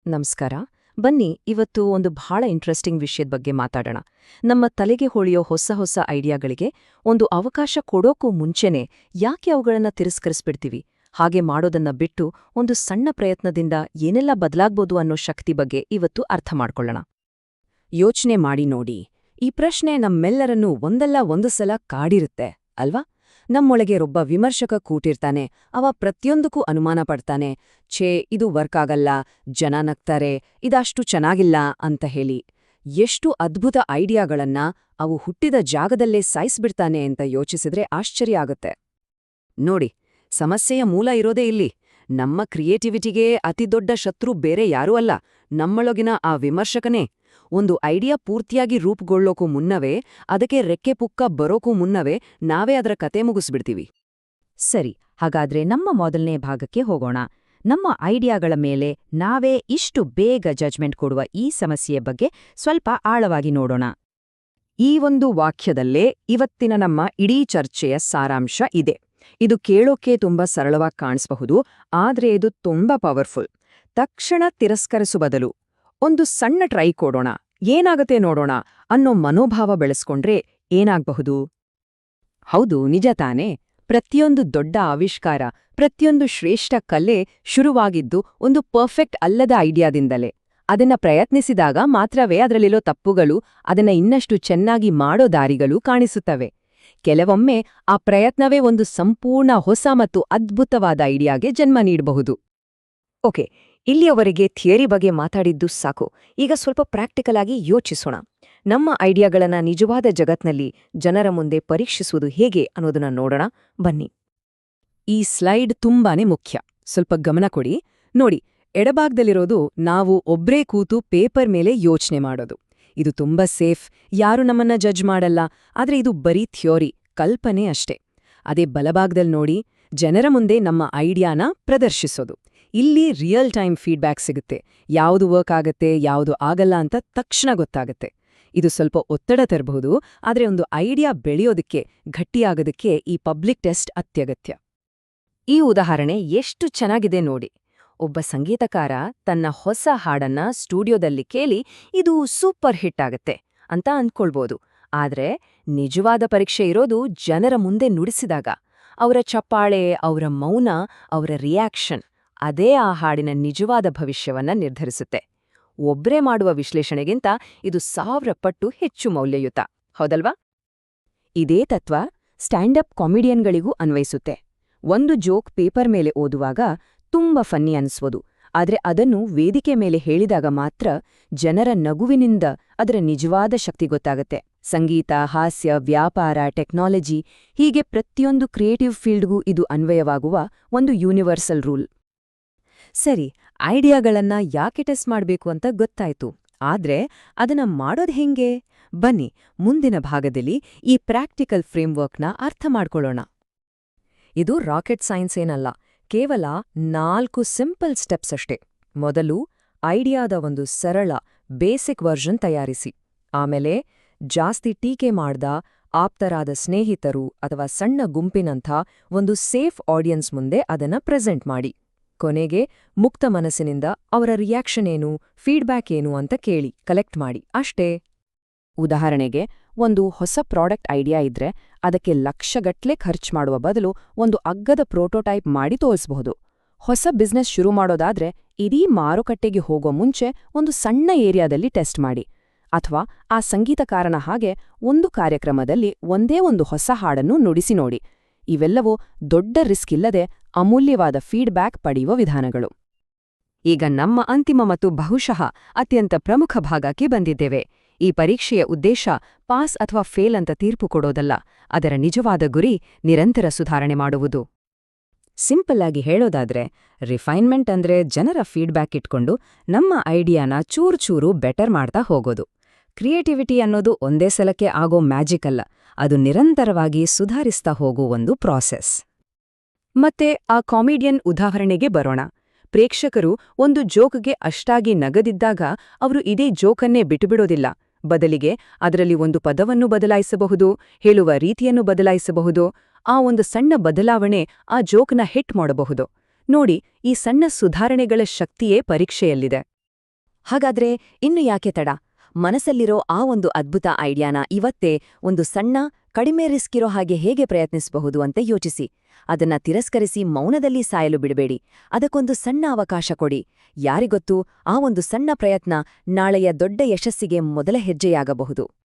ನಮಸ್ಕಾರ. ಬನ್ನಿ ಇವತ್ತು ಒಂದು ಬಹಳ ಇಂಟ್ರೆಸ್ಟಿಂಗ್ ವಿಷಯದ ಬಗ್ಗೆ ಮಾತಾಡೋಣ. ನಮ್ಮ ತಲೆಗೆ ಹೊಳೆಯೋ ಹೊಸ ಹೊಸ ಐಡಿಯಾಗಳಿಗೆ ಒಂದು ಅವಕಾಶ ಕೊಡೋಕ್ಕೂ ಮುಂಚೆನೇ ಯಾಕೆ ಅವುಗಳನ್ನ ತಿರಸ್ಕರಿಸ್ಬಿಡ್ತೀವಿ? ಹಾಗೆ ಮಾಡೋದನ್ನ ಬಿಟ್ಟು ಒಂದು ಸಣ್ಣ ಪ್ರಯತ್ನದಿಂದ ಏನೆಲ್ಲ ಬದಲಾಗ್ಬೋದು ಅನ್ನೋ ಶಕ್ತಿ ಬಗ್ಗೆ ಇವತ್ತು ಅರ್ಥ ಮಾಡ್ಕೊಳ್ಳೋಣ. ಯೋಚನೆ ಮಾಡಿ ನೋಡಿ, ಈ ಪ್ರಶ್ನೆ ನಮ್ಮೆಲ್ಲರನ್ನೂ ಒಂದಲ್ಲ ಒಂದು ಸಲ ಕಾಡಿರುತ್ತೆ ಅಲ್ವಾ? ನಮ್ಮೊಳಗೆ ಒಬ್ಬ ವಿಮರ್ಶಕ ಕೂಟಿರ್ತಾನೆ. ಅವ ಪ್ರತಿಯೊಂದಕ್ಕೂ ಅನುಮಾನ ಪಡ್ತಾನೆ. ಛೇ, ಇದು ವರ್ಕ್ ಆಗಲ್ಲ, ಜನ ನಗ್ತಾರೆ, ಇದಷ್ಟು ಚೆನ್ನಾಗಿಲ್ಲ ಅಂತ ಹೇಳಿ. ಎಷ್ಟು ಅದ್ಭುತ ಐಡಿಯಾಗಳನ್ನ ಅವು ಹುಟ್ಟಿದ ಜಾಗದಲ್ಲೇ ಸಾಯಿಸ್ಬಿಡ್ತಾನೆ ಅಂತ ಯೋಚಿಸಿದ್ರೆ ಆಶ್ಚರ್ಯ ಆಗುತ್ತೆ. ನೋಡಿ, ಸಮಸ್ಯೆಯ ಮೂಲ ಇರೋದೇ ಇಲ್ಲಿ. ನಮ್ಮ ಕ್ರಿಯೇಟಿವಿಟಿಗೆ ಅತಿದೊಡ್ಡ ಶತ್ರು ಬೇರೆ ಯಾರೂ ಅಲ್ಲ, ನಮ್ಮೊಳಗಿನ ಆ ವಿಮರ್ಶಕನೇ. ಒಂದು ಐಡಿಯಾ ಪೂರ್ತಿಯಾಗಿ ರೂಪುಗೊಳ್ಳೋಕೂ ಮುನ್ನವೇ, ಅದಕ್ಕೆ ರೆಕ್ಕೆ ಪುಕ್ಕ ಬರೋಕೂ ಮುನ್ನವೇ ನಾವೇ ಅದರ ಕತೆ ಮುಗಿಸ್ಬಿಡ್ತೀವಿ. ಸರಿ, ಹಾಗಾದ್ರೆ ನಮ್ಮ ಮೊದಲನೇ ಭಾಗಕ್ಕೆ ಹೋಗೋಣ. ನಮ್ಮ ಐಡಿಯಾಗಳ ಮೇಲೆ ನಾವೇ ಇಷ್ಟು ಬೇಗ ಜಜ್ಮೆಂಟ್ ಕೊಡುವ ಈ ಸಮಸ್ಯೆಯ ಬಗ್ಗೆ ಸ್ವಲ್ಪ ಆಳವಾಗಿ ನೋಡೋಣ. ಈ ಒಂದು ವಾಕ್ಯದಲ್ಲೇ ಇವತ್ತಿನ ನಮ್ಮ ಇಡೀ ಚರ್ಚೆಯ ಸಾರಾಂಶ ಇದೆ. ಇದು ಕೇಳೋಕೆ ತುಂಬಾ ಸರಳವಾಗಿ ಕಾಣಿಸಬಹುದು, ಆದ್ರೆ ಇದು ತುಂಬಾ ಪವರ್ಫುಲ್. ತಕ್ಷಣ ತಿರಸ್ಕರಿಸು ಬದಲು ಒಂದು ಸಣ್ಣ ಟ್ರೈ ಕೊಡೋಣ, ಏನಾಗತ್ತೆ ನೋಡೋಣ ಅನ್ನೋ ಮನೋಭಾವ ಬೆಳೆಸ್ಕೊಂಡ್ರೆ ಏನಾಗಬಹುದು? ಹೌದು, ನಿಜ ತಾನೇ. ಪ್ರತಿಯೊಂದು ದೊಡ್ಡ ಆವಿಷ್ಕಾರ, ಪ್ರತಿಯೊಂದು ಶ್ರೇಷ್ಠ ಕಲೆ ಶುರುವಾಗಿದ್ದು ಒಂದು ಪರ್ಫೆಕ್ಟ್ ಅಲ್ಲದ ಐಡಿಯಾದಿಂದಲೇ. ಅದನ್ನ ಪ್ರಯತ್ನಿಸಿದಾಗ ಮಾತ್ರವೇ ಅದರಲ್ಲಿರೋ ತಪ್ಪುಗಳು, ಅದನ್ನ ಇನ್ನಷ್ಟು ಚೆನ್ನಾಗಿ ಮಾಡೋ ದಾರಿಗಳು ಕಾಣಿಸುತ್ತವೆ. ಕೆಲವೊಮ್ಮೆ ಆ ಪ್ರಯತ್ನವೇ ಒಂದು ಸಂಪೂರ್ಣ ಹೊಸ ಮತ್ತು ಅದ್ಭುತವಾದ ಐಡಿಯಾಗೆ ಜನ್ಮ ನೀಡಬಹುದು. ಓಕೆ, ಇಲ್ಲಿಯವರೆಗೆ ಥಿಯರಿ ಬಗ್ಗೆ ಮಾತಾಡಿದ್ದು ಸಾಕು. ಈಗ ಸ್ವಲ್ಪ ಪ್ರಾಕ್ಟಿಕಲ್ ಆಗಿ ಯೋಚಿಸೋಣ. ನಮ್ಮ ಐಡಿಯಾಗಳನ್ನ ನಿಜವಾದ ಜಗತ್ನಲ್ಲಿ ಜನರ ಮುಂದೆ ಪರೀಕ್ಷಿಸುವುದು ಹೇಗೆ ಅನ್ನೋದನ್ನ ನೋಡೋಣ ಬನ್ನಿ. ಈ ಸ್ಲೈಡ್ ತುಂಬಾನೇ ಮುಖ್ಯ, ಸ್ವಲ್ಪ ಗಮನ ಕೊಡಿ. ನೋಡಿ, ಎಡಭಾಗದಲ್ಲಿರೋದು ನಾವು ಒಬ್ರೇ ಕೂತು ಪೇಪರ್ ಮೇಲೆ ಯೋಚನೆ ಮಾಡೋದು. ಇದು ತುಂಬಾ ಸೇಫ್, ಯಾರು ನಮ್ಮನ್ನ ಜಡ್ಜ್ ಮಾಡಲ್ಲ. ಆದ್ರೆ ಇದು ಬರೀ ಥಿಯೋರಿ, ಕಲ್ಪನೆ ಅಷ್ಟೇ. ಅದೇ ಬಲಭಾಗದಲ್ಲಿ ನೋಡಿ, ಜನರ ಮುಂದೆ ನಮ್ಮ ಐಡಿಯಾನ ಪ್ರದರ್ಶಿಸೋದು. ಇಲ್ಲಿ ರಿಯಲ್ ಟೈಮ್ ಫೀಡ್ಬ್ಯಾಕ್ ಸಿಗುತ್ತೆ. ಯಾವುದು ವರ್ಕ್ ಆಗತ್ತೆ, ಯಾವುದು ಆಗಲ್ಲ ಅಂತ ತಕ್ಷಣ ಗೊತ್ತಾಗತ್ತೆ. ಇದು ಸ್ವಲ್ಪ ಒತ್ತಡ ತರಬಹುದು, ಆದರೆ ಒಂದು ಐಡಿಯಾ ಬೆಳೆಯೋದಕ್ಕೆ, ಗಟ್ಟಿಯಾಗೋದಕ್ಕೆ ಈ ಪಬ್ಲಿಕ್ ಟೆಸ್ಟ್ ಅತ್ಯಗತ್ಯ. ಈ ಉದಾಹರಣೆ ಎಷ್ಟು ಚೆನ್ನಾಗಿದೆ ನೋಡಿ. ಒಬ್ಬ ಸಂಗೀತಕಾರ ತನ್ನ ಹೊಸ ಹಾಡನ್ನ ಸ್ಟುಡಿಯೋದಲ್ಲಿ ಕೇಳಿ ಇದು ಸೂಪರ್ ಹಿಟ್ ಆಗತ್ತೆ ಅಂತ ಅಂದ್ಕೊಳ್ಬೋದು. ಆದ್ರೆ ನಿಜವಾದ ಪರೀಕ್ಷೆ ಇರೋದು ಜನರ ಮುಂದೆ ನುಡಿಸಿದಾಗ. ಅವರ ಚಪ್ಪಾಳೆ, ಅವರ ಮೌನ, ಅವರ ರಿಯಾಕ್ಷನ್, ಅದೇ ಆ ಹಾಡಿನ ನಿಜವಾದ ಭವಿಷ್ಯವನ್ನ ನಿರ್ಧರಿಸುತ್ತೆ. ಒಬ್ರೇ ಮಾಡುವ ವಿಶ್ಲೇಷಣೆಗಿಂತ ಇದು 1000 ಪಟ್ಟು ಹೆಚ್ಚು ಮೌಲ್ಯಯುತ, ಹೌದಲ್ವಾ? ಇದೇ ತತ್ವ ಸ್ಟ್ಯಾಂಡಪ್ ಕಾಮಿಡಿಯನ್ಗಳಿಗೂ ಅನ್ವಯಿಸುತ್ತೆ. ಒಂದು ಜೋಕ್ ಪೇಪರ್ ಮೇಲೆ ಓದುವಾಗ ತುಂಬಾ ಫನ್ನಿ ಅನ್ಸ್ಬೋದು, ಆದ್ರೆ ಅದನ್ನು ವೇದಿಕೆ ಮೇಲೆ ಹೇಳಿದಾಗ ಮಾತ್ರ ಜನರ ನಗುವಿನಿಂದ ಅದರ ನಿಜವಾದ ಶಕ್ತಿ ಗೊತ್ತಾಗತ್ತೆ. ಸಂಗೀತ, ಹಾಸ್ಯ, ವ್ಯಾಪಾರ, ಟೆಕ್ನಾಲಜಿ, ಹೀಗೆ ಪ್ರತಿಯೊಂದು ಕ್ರಿಯೇಟಿವ್ ಫೀಲ್ಡ್ಗೂ ಇದು ಅನ್ವಯವಾಗುವ ಒಂದು ಯೂನಿವರ್ಸಲ್ ರೂಲ್. ಸರಿ, ಐಡಿಯಾಗಳನ್ನ ಯಾಕೆ ಟೆಸ್ಟ್ ಮಾಡಬೇಕು ಅಂತ ಗೊತ್ತಾಯ್ತು. ಆದ್ರೆ ಅದನ್ನ ಮಾಡೋದು ಹೆಂಗೆ? ಬನ್ನಿ ಮುಂದಿನ ಭಾಗದಲ್ಲಿ ಈ ಪ್ರಾಕ್ಟಿಕಲ್ ಫ್ರೇಮ್ವರ್ಕ್ನ ಅರ್ಥ ಮಾಡ್ಕೊಳ್ಳೋಣ. ಇದು ರಾಕೆಟ್ ಸೈನ್ಸ್ ಏನಲ್ಲ, ಕೇವಲ 4 ಸಿಂಪಲ್ ಸ್ಟೆಪ್ಸ್ ಅಷ್ಟೇ. ಮೊದಲು ಐಡಿಯಾದ ಒಂದು ಸರಳ ಬೇಸಿಕ್ ವರ್ಷನ್ ತಯಾರಿಸಿ. ಆಮೇಲೆ ಜಾಸ್ತಿ ಟೀಕೆ ಮಾಡ್ದ ಆಪ್ತರಾದ ಸ್ನೇಹಿತರು ಅಥವಾ ಸಣ್ಣ ಗುಂಪಿನಂಥ ಒಂದು ಸೇಫ್ ಆಡಿಯನ್ಸ್ ಮುಂದೆ ಅದನ್ನ ಪ್ರೆಸೆಂಟ್ ಮಾಡಿ. ಕೊನೆಗೆ ಮುಕ್ತ ಮನಸ್ಸಿನಿಂದ ಅವರ ರಿಯಾಕ್ಷನ್ ಏನು, ಫೀಡ್ಬ್ಯಾಕ್ ಏನು ಅಂತ ಕೇಳಿ ಕಲೆಕ್ಟ್ ಮಾಡಿ, ಅಷ್ಟೇ. ಉದಾಹರಣೆಗೆ, ಒಂದು ಹೊಸ ಪ್ರಾಡಕ್ಟ್ ಐಡಿಯಾ ಇದ್ರೆ ಅದಕ್ಕೆ ಲಕ್ಷಗಟ್ಲೆ ಖರ್ಚು ಮಾಡುವ ಬದಲು ಒಂದು ಅಗ್ಗದ ಪ್ರೋಟೋಟೈಪ್ ಮಾಡಿ ತೋರಿಸಬಹುದು. ಹೊಸ ಬಿಸ್ನೆಸ್ ಶುರು ಮಾಡೋದಾದ್ರೆ ಇಡೀ ಮಾರುಕಟ್ಟೆಗೆ ಹೋಗೋ ಮುಂಚೆ ಒಂದು ಸಣ್ಣ ಏರಿಯಾದಲ್ಲಿ ಟೆಸ್ಟ್ ಮಾಡಿ. ಅಥವಾ ಆ ಸಂಗೀತಕಾರನ ಹಾಗೆ ಒಂದು ಕಾರ್ಯಕ್ರಮದಲ್ಲಿ ಒಂದೇ ಒಂದು ಹೊಸ ಹಾಡನ್ನು ನುಡಿಸಿ ನೋಡಿ. ಇವೆಲ್ಲವೂ ದೊಡ್ಡ ರಿಸ್ಕ್ ಇಲ್ಲದೆ ಅಮೂಲ್ಯವಾದ ಫೀಡ್ಬ್ಯಾಕ್ ಪಡೆಯುವ ವಿಧಾನಗಳು. ಈಗ ನಮ್ಮ ಅಂತಿಮ ಮತ್ತು ಬಹುಶಃ ಅತ್ಯಂತ ಪ್ರಮುಖ ಭಾಗಕ್ಕೆ ಬಂದಿದ್ದೇವೆ. ಈ ಪರೀಕ್ಷೆಯ ಉದ್ದೇಶ ಪಾಸ್ ಅಥವಾ ಫೇಲ್ ಅಂತ ತೀರ್ಪು ಕೊಡೋದಲ್ಲ, ಅದರ ನಿಜವಾದ ಗುರಿ ನಿರಂತರ ಸುಧಾರಣೆ ಮಾಡುವುದು. ಸಿಂಪಲ್ ಆಗಿ ಹೇಳೋದಾದ್ರೆ, ರಿಫೈನ್ಮೆಂಟ್ ಅಂದ್ರೆ ಜನರ ಫೀಡ್ಬ್ಯಾಕ್ ಇಟ್ಕೊಂಡು ನಮ್ಮ ಐಡಿಯಾನ ಚೂರು ಬೆಟರ್ ಮಾಡ್ತಾ ಹೋಗೋದು. ಕ್ರಿಯೇಟಿವಿಟಿ ಅನ್ನೋದು ಒಂದೇ ಸಲಕ್ಕೆ ಆಗೋ ಮ್ಯಾಜಿಕ್ ಅಲ್ಲ, ಅದು ನಿರಂತರವಾಗಿ ಸುಧಾರಿಸ್ತಾ ಹೋಗೋ ಒಂದು ಪ್ರಾಸೆಸ್. ಮತ್ತೆ ಆ ಕಾಮಿಡಿಯನ್ ಉದಾಹರಣೆಗೆ ಬರೋಣ. ಪ್ರೇಕ್ಷಕರು ಒಂದು ಜೋಕ್ಗೆ ಅಷ್ಟಾಗಿ ನಗದಿದ್ದಾಗ ಅವರು ಇಡೀ ಜೋಕನ್ನೇ ಬಿಟ್ಟುಬಿಡೋದಿಲ್ಲ. ಬದಲಿಗೆ ಅದರಲ್ಲಿ ಒಂದು ಪದವನ್ನು ಬದಲಾಯಿಸಬಹುದು, ಹೇಳುವ ರೀತಿಯನ್ನು ಬದಲಾಯಿಸಬಹುದು. ಆ ಒಂದು ಸಣ್ಣ ಬದಲಾವಣೆ ಆ ಜೋಕ್ನ ಹಿಟ್ ಮಾಡಬಹುದು. ನೋಡಿ, ಈ ಸಣ್ಣ ಸುಧಾರಣೆಗಳ ಶಕ್ತಿಯೇ ಪರೀಕ್ಷೆಯಲ್ಲಿದೆ. ಹಾಗಾದ್ರೆ ಇನ್ನು ಯಾಕೆ ತಡ? ಮನಸ್ಸಲ್ಲಿರೋ ಆ ಒಂದು ಅದ್ಭುತ ಐಡಿಯಾನ ಇವತ್ತೇ ಒಂದು ಸಣ್ಣ, ಕಡಿಮೆ ರಿಸ್ಕ್ ಇರೋ ಹಾಗೆ ಹೇಗೆ ಪ್ರಯತ್ನಿಸಬಹುದು ಅಂತ ಯೋಚಿಸಿ. ಅದನ್ನ ತಿರಸ್ಕರಿಸಿ ಮೌನದಲ್ಲಿ ಸಾಯಲು ಬಿಡಬೇಡಿ. ಅದಕ್ಕೊಂದು ಸಣ್ಣ ಅವಕಾಶ ಕೊಡಿ. ಯಾರಿಗೊತ್ತು, ಆ ಒಂದು ಸಣ್ಣ ಪ್ರಯತ್ನ ನಾಳೆಯ ದೊಡ್ಡ ಯಶಸ್ಸಿಗೆ ಮೊದಲ ಹೆಜ್ಜೆಯಾಗಬಹುದು.